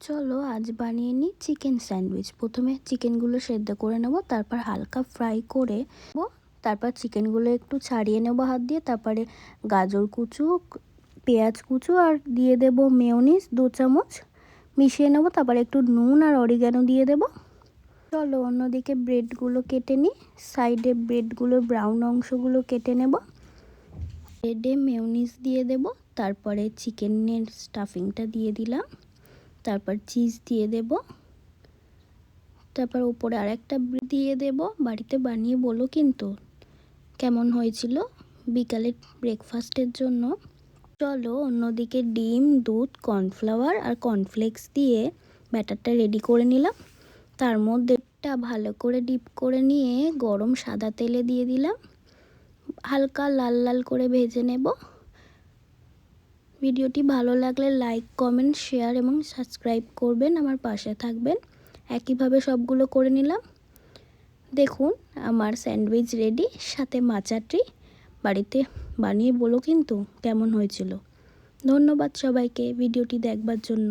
চলো আজ বানিয়ে নিই চিকেন স্যান্ডউইচ। প্রথমে চিকেনগুলো সেদ্ধ করে নেব, তারপর হালকা ফ্রাই করে তারপর চিকেনগুলো একটু ছাড়িয়ে নেব হাত দিয়ে। তারপরে গাজর কুচু, পেঁয়াজ কুচু আর দিয়ে দেব মেয়োনিজ 2 চামচ, মিশিয়ে নেব। তারপরে একটু নুন আর অরিগ্যানো দিয়ে দেব। চলো অন্যদিকে ব্রেডগুলো কেটে নিই। সাইডে ব্রেডগুলোর ব্রাউন অংশগুলো কেটে নেব। ব্রেডে মেয়োনিজ দিয়ে দেব, তারপরে চিকেনের স্টাফিংটা দিয়ে দিলাম, তারপর চিজ দিয়ে দেব, তারপর উপরে আরেকটা দিয়ে দেব। বাড়িতে বানিয়ে বলো কিন্তু কেমন হয়েছিল বিকালের ব্রেকফাস্টের জন্য। চলো অন্যদিকে ডিম, দুধ, কর্নফ্লাওয়ার আর কর্নফ্লেক্স দিয়ে ব্যাটারটা রেডি করে নিলাম। তার মধ্যে ভালো করে ডিপ করে নিয়ে গরম সাদা তেলে দিয়ে দিলাম। হালকা লাল লাল করে ভেজে নেব। ভিডিওটি ভালো লাগলে লাইক, কমেন্ট, শেয়ার এবং সাবস্ক্রাইব করবেন, আমার পাশে থাকবেন। একইভাবে সবগুলো করে নিলাম। দেখুন আমার স্যান্ডউইচ রেডি, সাথে মাচাটি। বাড়িতে বানিয়ে বলো কিন্তু কেমন হয়েছিল। ধন্যবাদ সবাইকে ভিডিওটি দেখবার জন্য।